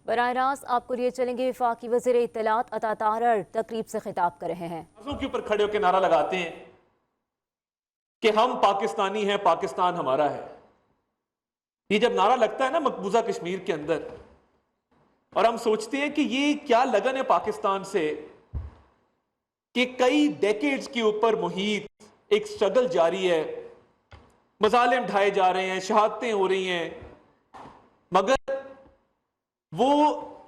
बराह रास्त आपको लिए चलेंगे। वफाकी वज़ीर इत्तलात अता तारड़ तकरीब से खिताब कर रहे हैं। के ऊपर खड़े होकर नारा लगाते हैं कि हम पाकिस्तानी हैं, पाकिस्तान हमारा है। ये जब नारा लगता है ना मकबूजा कश्मीर के अंदर, और हम सोचते हैं कि ये क्या लगन है पाकिस्तान से कि कई डेकेड्स के ऊपर मुहीत एक स्ट्रगल जारी है, मजालिम ढाए जा रहे हैं, शहादतें हो रही हैं, मगर वो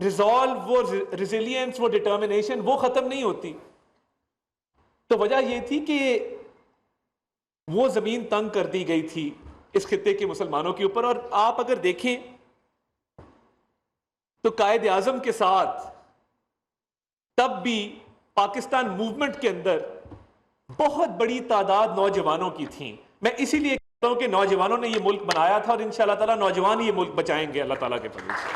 रिजॉल्व, वो रिजिलियंस, वो डिटर्मिनेशन वो खत्म नहीं होती। तो वजह ये थी कि वो जमीन तंग कर दी गई थी इस खित्ते के मुसलमानों के ऊपर। और आप अगर देखें तो कायद आजम के साथ तब भी पाकिस्तान मूवमेंट के अंदर बहुत बड़ी तादाद नौजवानों की थी। मैं इसीलिए कहता हूं कि नौजवानों ने ये मुल्क बनाया था और इंशाअल्लाह ताला नौजवान ये मुल्क बचाएंगे अल्लाह ताला के फजल से।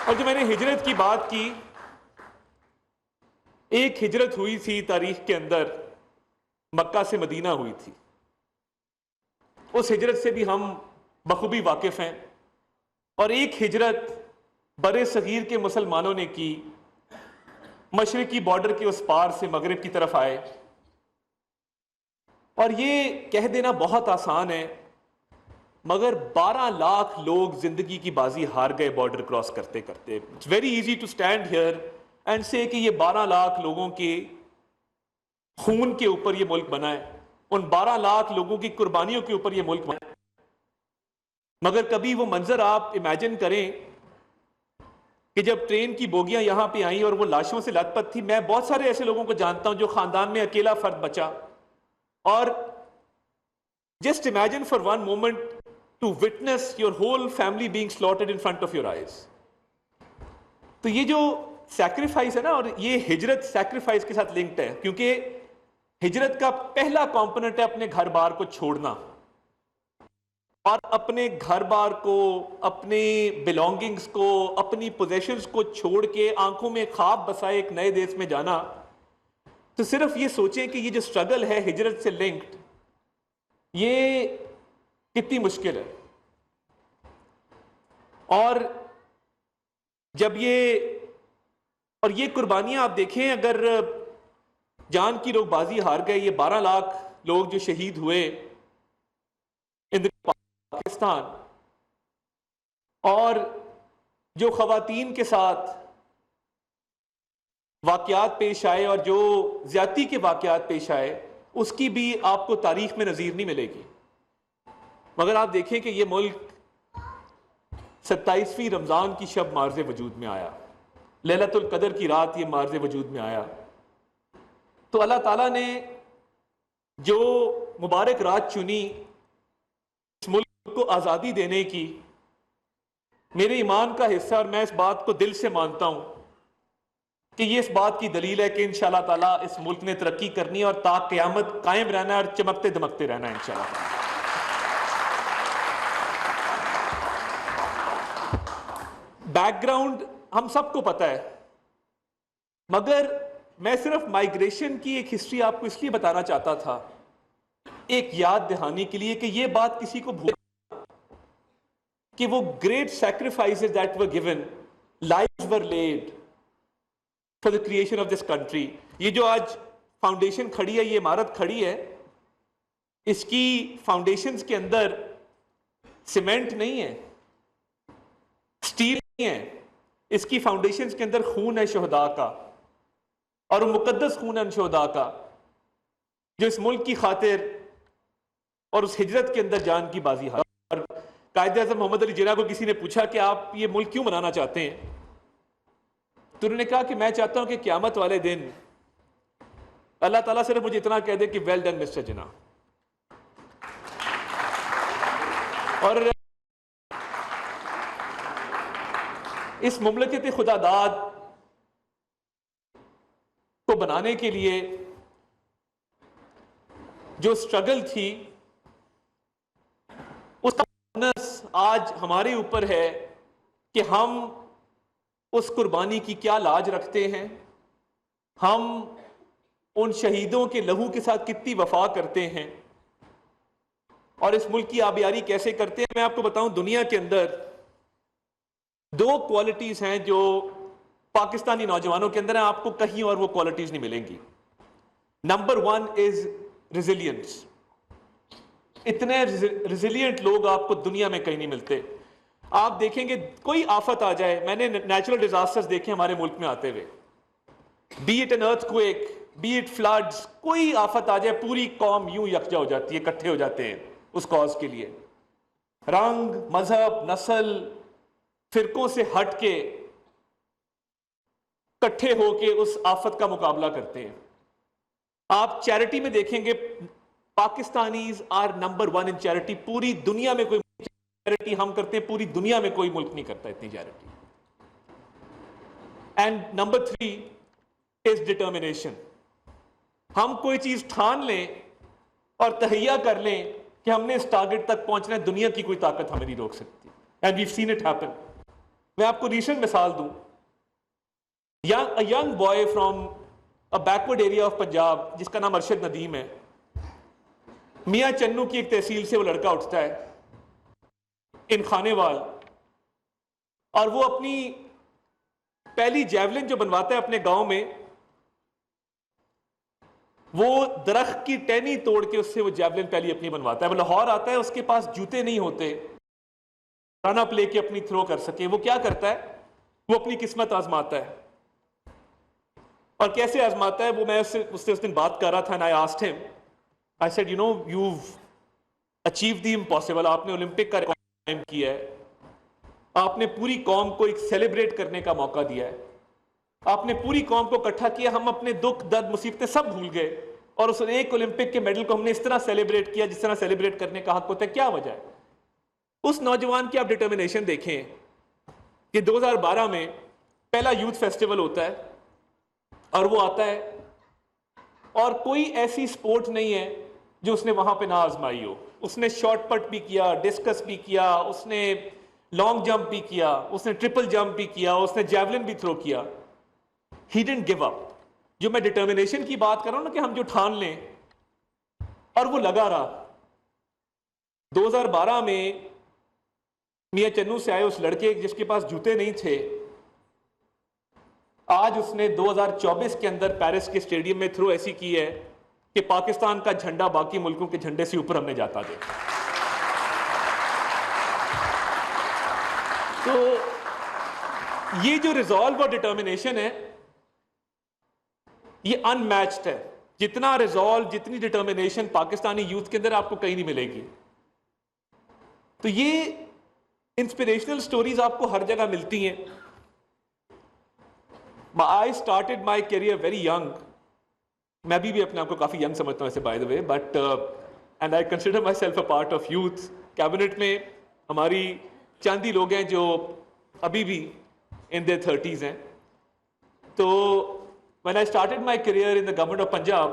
और जो मैंने हिजरत की बात की, एक हिजरत हुई थी तारीख के अंदर, मक्का से मदीना हुई थी। उस हिजरत से भी हम बखूबी वाकिफ हैं। और एक हिजरत बरे सगीर के मुसलमानों ने की, मशरिकी बॉर्डर के उस पार से मगरिब की तरफ आए। और ये कह देना बहुत आसान है, मगर 12 लाख लोग जिंदगी की बाजी हार गए बॉर्डर क्रॉस करते करते। It's very easy to stand here and say कि ये 12 लाख लोगों के खून के ऊपर ये मुल्क बना है, उन 12 लाख लोगों की कुर्बानियों के ऊपर ये मुल्क बना है। मगर कभी वो मंजर आप इमेजिन करें कि जब ट्रेन की बोगियां यहां पे आई और वो लाशों से लथपथ थी। मैं बहुत सारे ऐसे लोगों को जानता हूं जो खानदान में अकेला फर्द बचा, और just imagine for one moment to witness your whole family being slaughtered in front of your eyes. तो ये जो सैक्रिफाइस है ना, और ये हिजरत सैक्रिफाइस के साथ लिंक्ड है, क्योंकि हिजरत का पहला कंपोनेंट है अपने घर बार को छोड़ना, और अपने घर बार को, अपने बिलोंगिंग्स को, अपनी पोजेशंस को छोड़ के आंखों में ख्वाब बसाए एक नए देश में जाना। तो सिर्फ ये सोचें कि ये जो स्ट्रगल है हिजरत से लिंक्ड, ये कितनी मुश्किल है। और जब ये कुर्बानियां आप देखें, अगर जान की लोग बाजी हार गए, ये 12 लाख लोग जो शहीद हुए इन पाकिस्तान, और जो खवातीन के साथ वाकयात पेश आए और जो ज्यादती के वाकयात पेश आए, उसकी भी आपको तारीख में नजीर नहीं मिलेगी। मगर आप देखें कि ये मुल्क 27वीं रमजान की शब मार्ज़े वजूद में आया, लैलतुल कदर की रात ये मार्ज़े वजूद में आया। तो अल्लाह ताला ने जो मुबारक रात चुनी इस मुल्क को आज़ादी देने की, मेरे ईमान का हिस्सा, और मैं इस बात को दिल से मानता हूं कि ये इस बात की दलील है कि इंशाअल्लाह ताला इस मुल्क ने तरक्की करनी है और ता क़यामत कायम रहना है और चमकते दमकते रहना है इंशाअल्लाह। बैकग्राउंड हम सबको पता है, मगर मैं सिर्फ माइग्रेशन की एक हिस्ट्री आपको इसलिए बताना चाहता था, एक याद दहानी के लिए, कि ये बात किसी को भूल कि वो great sacrifices that were given, lives were laid for the creation of this country. ये जो आज फाउंडेशन खड़ी है, ये इमारत खड़ी है, इसकी फाउंडेशंस के अंदर सीमेंट नहीं है, स्टील नहीं है, इसकी फाउंडेशंस के अंदर खून है शुहदा का, और वो मुकद्दस खून है उन शुहदा का जो इस मुल्क की खातिर और उस हिजरत के अंदर जान की बाजी हार। और कायद आज़म मोहम्मद अली जिन्ना को किसी ने पूछा कि आप ये मुल्क क्यों बनाना चाहते हैं, तो उन्होंने कहा कि मैं चाहता हूं कि क़यामत वाले दिन अल्लाह ताला सिर्फ मुझे इतना कह दे कि वेल डन मिस्टर जिन्ना। और इस मुमलकत खुदादाद को बनाने के लिए जो स्ट्रगल थी, उसका बोनस आज हमारे ऊपर है कि हम उस कुर्बानी की क्या लाज रखते हैं, हम उन शहीदों के लहू के साथ कितनी वफा करते हैं और इस मुल्क की आबियारी कैसे करते हैं। मैं आपको बताऊं, दुनिया के अंदर दो क्वालिटीज हैं जो पाकिस्तानी नौजवानों के अंदर हैं, आपको कहीं और वो क्वालिटीज नहीं मिलेंगी। Number one is resilience. इतने रेजिलियंट लोग आपको दुनिया में कहीं नहीं मिलते। आप देखेंगे कोई आफत आ जाए, मैंने नेचुरल डिजास्टर्स देखे हमारे मुल्क में आते हुए, B it an earthquake, B it floods, कोई आफत आ जाए पूरी कौम यूं यकजा हो जाती है, इकट्ठे हो जाते हैं उस कॉज के लिए। रंग, मजहब, नस्ल, फिरकों से हट के इकट्ठे होके उस आफत का मुकाबला करते हैं। आप चैरिटी में देखेंगे Pakistanis are number one in charity. पूरी दुनिया में कोई चैरिटी हम करते हैं, पूरी दुनिया में कोई मुल्क नहीं करता इतनी charity. And number three is determination. हम कोई चीज ठान लें और तहैया कर लें कि हमने इस टारगेट तक पहुंचना है, दुनिया की कोई ताकत हमें नहीं रोक सकती। And we seen it happen. मैं आपको रीसेंट मिसाल दूं, a young boy from a backward area of Punjab जिसका नाम अरशद नदीम है, मियां चन्नू की एक तहसील से वो लड़का उठता है इन खानेवाल, और वो अपनी पहली जैवलिन जो बनवाता है अपने गांव में, वो दरख्त की टहनी तोड़ के उससे वो जैवलिन पहली अपनी बनवाता है। वो लाहौर आता है, उसके पास जूते नहीं होते रन अप लेके अपनी थ्रो कर सके। वो क्या करता है, वो अपनी किस्मत आजमाता है। और कैसे आजमाता है वो मैं उससे उस दिन बात कर रहा था। I asked him, I said, you know, you've achieved the impossible। आपने ओलंपिक का रिकॉर्ड कायम किया है, आपने पूरी कौम को एक सेलिब्रेट करने का मौका दिया है, आपने पूरी कौम को इकट्ठा किया। हम अपने दुख दर्द मुसीबतें सब भूल गए और उस एक ओलंपिक के मेडल को हमने इस तरह सेलिब्रेट किया जिस तरह सेलिब्रेट करने का हक होता है। क्या वजह है? उस नौजवान की आप डिटर्मिनेशन देखें कि 2012 में पहला यूथ फेस्टिवल होता है और वो आता है, और कोई ऐसी स्पोर्ट नहीं है जो उसने वहां पे ना आजमाई हो। उसने शॉर्ट पट भी किया, डिस्कस भी किया, उसने लॉन्ग जंप भी किया, उसने ट्रिपल जंप भी किया, उसने जैवलिन भी थ्रो किया। He didn't give up. जो मैं डिटर्मिनेशन की बात कर रहा हूं ना, कि हम जो ठान लें, और वो लगा रहा। 2012 में मियां चन्नू से आए उस लड़के जिसके पास जूते नहीं थे, आज उसने 2024 के अंदर पेरिस के स्टेडियम में थ्रो ऐसी की है कि पाकिस्तान का झंडा बाकी मुल्कों के झंडे से ऊपर हमने जाता देखा। तो ये जो रिजॉल्व और डिटर्मिनेशन है, ये अनमैच्ड है। जितना रिजॉल्व, जितनी डिटर्मिनेशन पाकिस्तानी यूथ के अंदर आपको कहीं नहीं मिलेगी। तो ये इंस्पिरेशनल स्टोरीज आपको हर जगह मिलती हैं। I started my career very young। मैं भी अपने आप को काफी यंग समझता हूं ऐसे, by the way, but and I consider my self a part of youth. Cabinet में हमारी चांदी लोग हैं जो अभी भी इन देयर 30s हैं। तो when I started my career in the government of Punjab,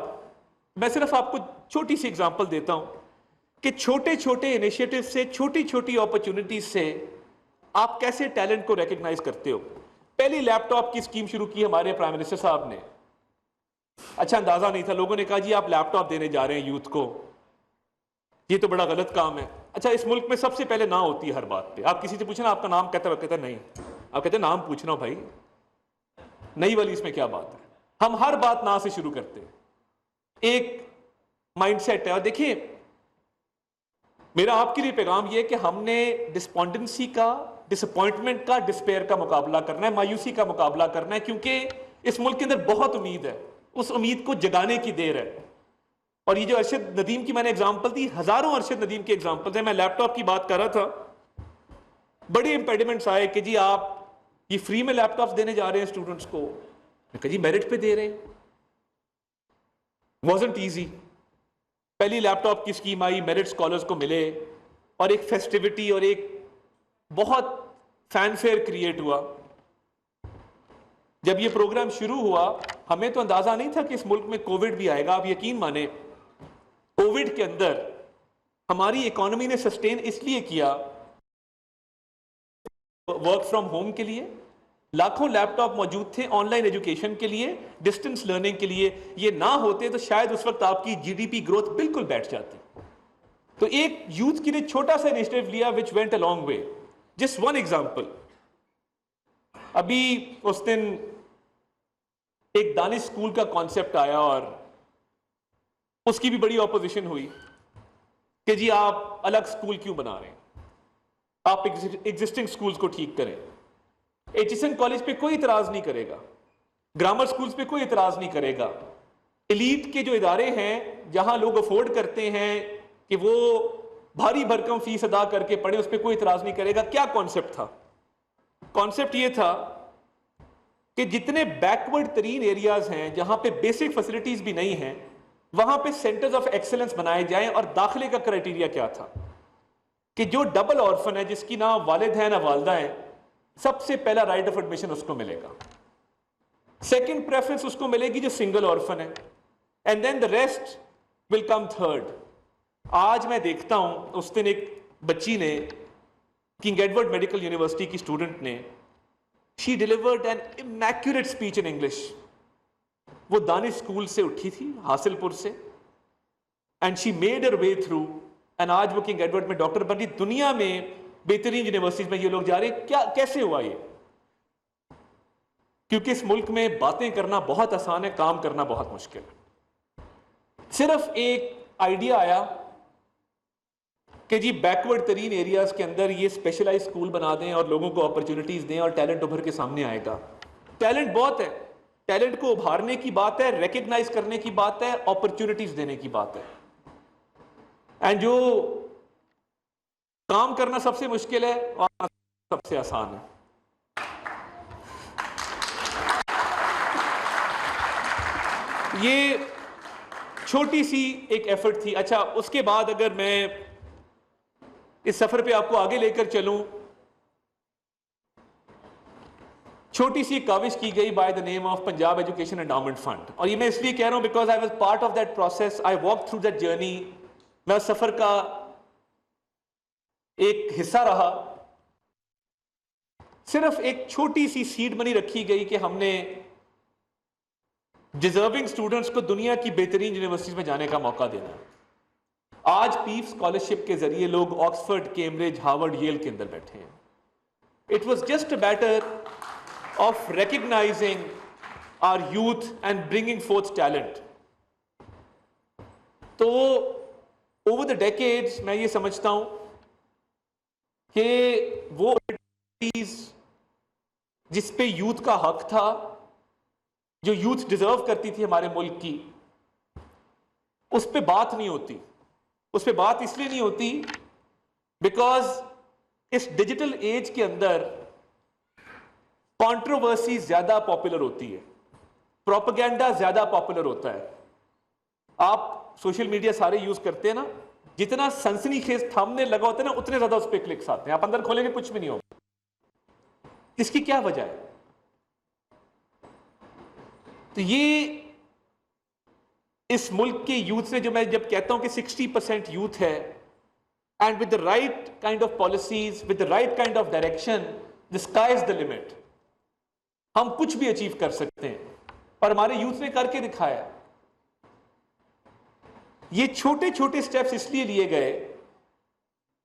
मैं सिर्फ आपको छोटी सी एग्जांपल देता हूं कि छोटे छोटे इनिशिएटिव से, छोटी छोटी अपॉर्चुनिटीज से आप कैसे टैलेंट को रिकॉग्नाइज करते हो। पहली लैपटॉप की स्कीम शुरू की हमारे प्राइम मिनिस्टर साहब ने। अच्छा अंदाजा नहीं था, लोगों ने कहा जी आप लैपटॉप देने जा रहे हैं यूथ को, ये तो बड़ा गलत काम है। अच्छा, इस मुल्क में सबसे पहले ना होती है हर बात पे। आप किसी से पूछना आपका नाम, कहता नहीं, आप कहते नाम पूछना हो भाई, नई वाली इसमें क्या बात है। हम हर बात ना से शुरू करते हैं, एक माइंडसेट है। और देखिए, मेरा आपके लिए पैगाम यह है कि हमने डिस्पॉन्डेंसी का, डिसअपॉइंटमेंट का, डिस्पेयर का मुकाबला करना है, मायूसी का मुकाबला करना है, क्योंकि इस मुल्क के अंदर बहुत उम्मीद है। उस उम्मीद को जगाने की देर है। और ये जो अरशद नदीम की मैंने एग्जांपल दी, हजारों अरशद नदीम के एग्जांपल्स हैं। मैं लैपटॉप की बात कर रहा था, बड़े इंपेडिमेंट्स आए कि जी आप ये फ्री में लैपटॉप्स देने जा रहे हैं स्टूडेंट्स को। मैं कहा जी मेरिट पे दे रहे हैं। Wasn't easy. पहली लैपटॉप की स्कीम आई, मेरिट स्कॉलर्स को मिले, और एक फेस्टिविटी और एक बहुत फैनफेयर क्रिएट हुआ। जब ये प्रोग्राम शुरू हुआ, हमें तो अंदाजा नहीं था कि इस मुल्क में कोविड भी आएगा। आप यकीन माने, कोविड के अंदर हमारी इकोनॉमी ने सस्टेन इसलिए किया, वर्क फ्रॉम होम के लिए लाखों लैपटॉप मौजूद थे, ऑनलाइन एजुकेशन के लिए, डिस्टेंस लर्निंग के लिए। ये ना होते तो शायद उस वक्त आपकी जीडीपी ग्रोथ बिल्कुल बैठ जाती। तो एक यूथ के लिए छोटा सा इनिशिएटिव लिया, which went a long way. Just one example, अभी उस दिन एक दानिश स्कूल का कॉन्सेप्ट आया और उसकी भी बड़ी ऑपोजिशन हुई कि जी आप अलग स्कूल क्यों बना रहे हैं, आप एग्जिस्टिंग स्कूल्स को ठीक करें। एचिसन कॉलेज पे कोई इतराज नहीं करेगा, ग्रामर स्कूल्स पे कोई इतराज नहीं करेगा। एलीट के जो इदारे हैं जहां लोग अफोर्ड करते हैं कि वो भारी भरकम फीस अदा करके पढ़े, उस पर कोई इतराज नहीं करेगा। क्या कॉन्सेप्ट था? कॉन्सेप्ट ये था कि जितने बैकवर्ड तरीन एरियाज हैं जहां पे बेसिक फैसिलिटीज भी नहीं हैं, वहां पे सेंटर्स ऑफ एक्सीलेंस बनाए जाएं। और दाखिले का क्राइटेरिया क्या था कि जो डबल ऑर्फन है, जिसकी ना वालिद है ना वालदा है, सबसे पहला राइट ऑफ एडमिशन उसको मिलेगा। सेकंड प्रेफरेंस उसको मिलेगी जो सिंगल ऑर्फन है, and then the rest will come third. आज मैं देखता हूं, उस दिन एक बच्ची ने, किंग एडवर्ड मेडिकल यूनिवर्सिटी की स्टूडेंट ने, she delivered an immaculate speech in English. वो दानिश स्कूल से उठी थी, हासिलपुर से, and she made her way through, and आज वो किंग एडवर्ड में डॉक्टर बनी। दुनिया में बेहतरीन यूनिवर्सिटीज में ये लोग जा रहे हैं। क्या, कैसे हुआ ये? क्योंकि इस मुल्क में बातें करना बहुत आसान है, काम करना बहुत मुश्किल है। सिर्फ एक आइडिया आया कि जी बैकवर्ड तरीन एरियाज के अंदर ये स्पेशलाइज स्कूल बना दें और लोगों को अपॉर्चुनिटीज दें और टैलेंट उभर के सामने आएगा। टैलेंट बहुत है, टैलेंट को उभारने की बात है, रिकग्नाइज करने की बात है, अपॉर्चुनिटीज देने की बात है। एंड जो काम करना सबसे मुश्किल है और सबसे आसान है। ये छोटी सी एक एफर्ट थी। अच्छा, उसके बाद अगर मैं इस सफर पे आपको आगे लेकर चलूं, छोटी सी काविश की गई by the name of Punjab education endowment fund. और ये मैं इसलिए कह रहा हूं because I was part of that process, I walk through that journey. मैं उस सफर का एक हिस्सा रहा। सिर्फ एक छोटी सी सीड मनी रखी गई कि हमने डिजर्विंग स्टूडेंट्स को दुनिया की बेहतरीन यूनिवर्सिटीज में जाने का मौका देना है। आज पीफ स्कॉलरशिप के जरिए लोग ऑक्सफोर्ड, कैम्ब्रिज, हार्वर्ड, येल के अंदर बैठे हैं। It was just a matter of recognizing our youth and bringing forth talent. तो ओवर द डेकेड्स मैं ये समझता हूं कि वो जिस पे यूथ का हक था, जो यूथ डिजर्व करती थी हमारे मुल्क की, उस पे बात नहीं होती। उस पे बात इसलिए नहीं होती बिकॉज इस डिजिटल एज के अंदर कंट्रोवर्सी ज्यादा पॉपुलर होती है, प्रोपेगेंडा ज्यादा पॉपुलर होता है। आप सोशल मीडिया सारे यूज करते हैं ना, जितना सनसनीखेज थंबनेल लगा होता है ना, उतने ज्यादा उस पर क्लिक्स आते हैं। आप अंदर खोलेंगे कुछ भी नहीं होगा। इसकी क्या वजह है? तो ये इस मुल्क के यूथ से, जो मैं जब कहता हूं कि 60% यूथ है, and with the right kind of policies, with the right kind of direction, the sky is the limit. हम कुछ भी अचीव कर सकते हैं और हमारे यूथ ने करके दिखाया। ये छोटे छोटे स्टेप्स इसलिए लिए गए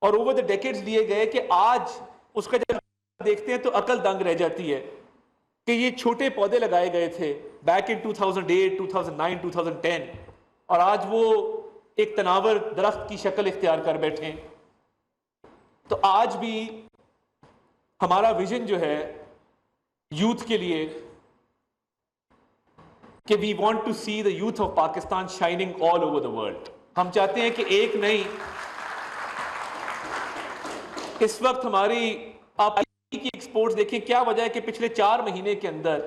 और ओवर द डेकेड्स लिए गए कि आज उसका जब देखते हैं तो अकल दंग रह जाती है कि ये छोटे पौधे लगाए गए थे बैक इन 2008, 2009, 2010, और आज वो एक तनावर दरख्त की शक्ल इख्तियार कर बैठे हैं। तो आज भी हमारा विजन जो है यूथ के लिए कि we want to see the youth of Pakistan shining all over the world. हम चाहते हैं कि एक नहीं, इस वक्त हमारी आप की एक्सपोर्ट्स देखिए, क्या वजह है कि पिछले 4 महीने के अंदर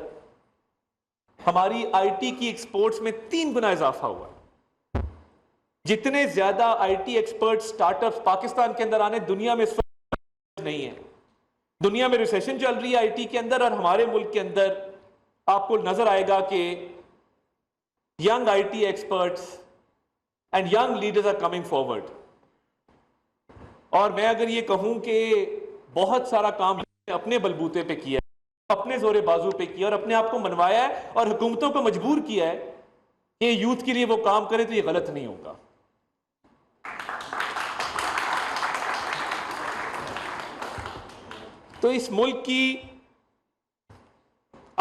हमारी आईटी की एक्सपोर्ट्स में 3 गुना इजाफा हुआ। जितने ज्यादा आईटी एक्सपर्ट स्टार्टअप्स पाकिस्तान के अंदर आने दुनिया में इस वक्त नहीं है। दुनिया में रिसेशन चल रही है आईटी के अंदर, और हमारे मुल्क के अंदर आपको नजर आएगा कि young IT experts and young leaders are coming forward. और मैं अगर ये कहूं कि बहुत सारा काम अपने बलबूते पे किया, अपने जोरे बाजू पे किया और अपने आप को मनवाया है और हुकूमतों को मजबूर किया है कि यूथ के लिए वो काम करे, तो ये गलत नहीं होगा। तो इस मुल्क की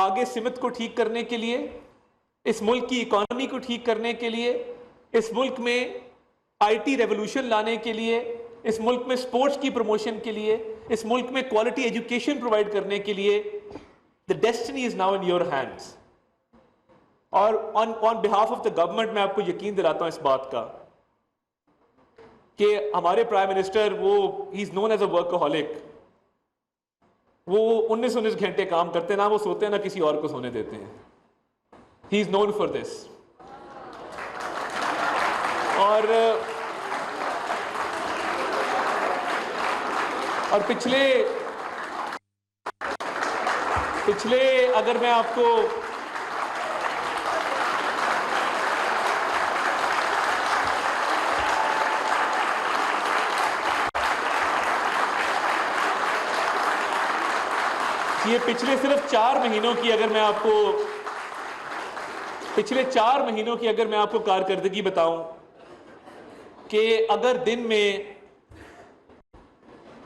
आगे सिमत को ठीक करने के लिए, इस मुल्क की इकोनॉमी को ठीक करने के लिए, इस मुल्क में आईटी रेवोल्यूशन लाने के लिए, इस मुल्क में स्पोर्ट्स की प्रमोशन के लिए, इस मुल्क में क्वालिटी एजुकेशन प्रोवाइड करने के लिए, the destiny is now in your hands. और on behalf of the government मैं आपको यकीन दिलाता हूं इस बात का कि हमारे प्राइम मिनिस्टर, वो he is known as a workaholic. वो 19 घंटे काम करते हैं, ना वो सोते हैं ना किसी और को सोने देते हैं। ही इज नोन फॉर दिस। और पिछले अगर मैं आपको ये पिछले सिर्फ 4 महीनों की अगर मैं आपको कारकर्दगी बताऊं कि अगर दिन में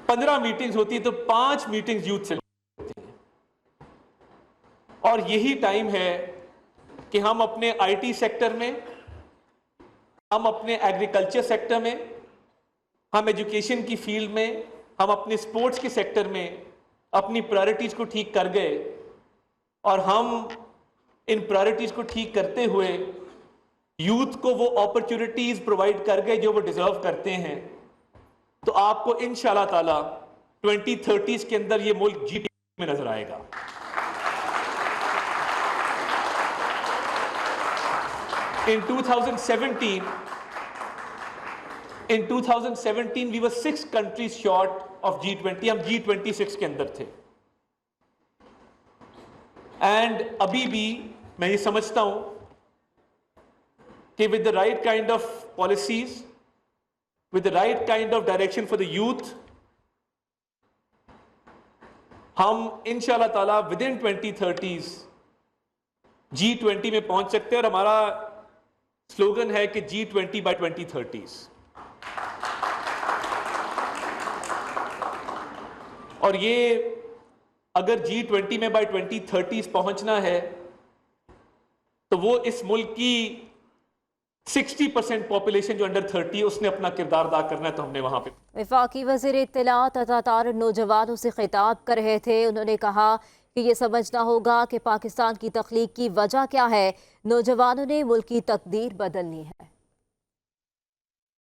15 मीटिंग्स होती है तो 5 मीटिंग्स यूथ से होती हैं। और यही टाइम है कि हम अपने आईटी सेक्टर में, हम अपने एग्रीकल्चर सेक्टर में, हम एजुकेशन की फील्ड में, हम अपने स्पोर्ट्स के सेक्टर में अपनी प्रायोरिटीज को ठीक कर गए। और हम इन प्रायोरिटीज को ठीक करते हुए यूथ को वो अपॉर्चुनिटीज प्रोवाइड कर गए जो वो डिजर्व करते हैं। तो आपको इंशाल्लाह ताला 2030s के अंदर ये मुल्क जीत में नजर आएगा। In 2017 we were 6 countries short of G20। हम G26 के अंदर थे। एंड अभी भी मैं ये समझता हूं कि with the right kind of policies, with the right kind of direction for the youth, हम इंशाल्लाह ताला within 2030s G20 में पहुंच सकते हैं। और हमारा स्लोगन है कि G20 by 2030s। और ये अगर G20 में by 2030s पहुंचना है तो वो इस मुल्क की 60% पॉपुलेशन जो अंडर 30 उसने अपना किरदार अदा करना है। तो हमने वहां पे वफाकी वज़ीर इत्तलात अता तारर नौजवानों से खिताब कर रहे थे। उन्होंने कहा कि ये समझना होगा कि पाकिस्तान की तख्लीक की वजह क्या है। नौजवानों ने मुल्क की तकदीर बदलनी है।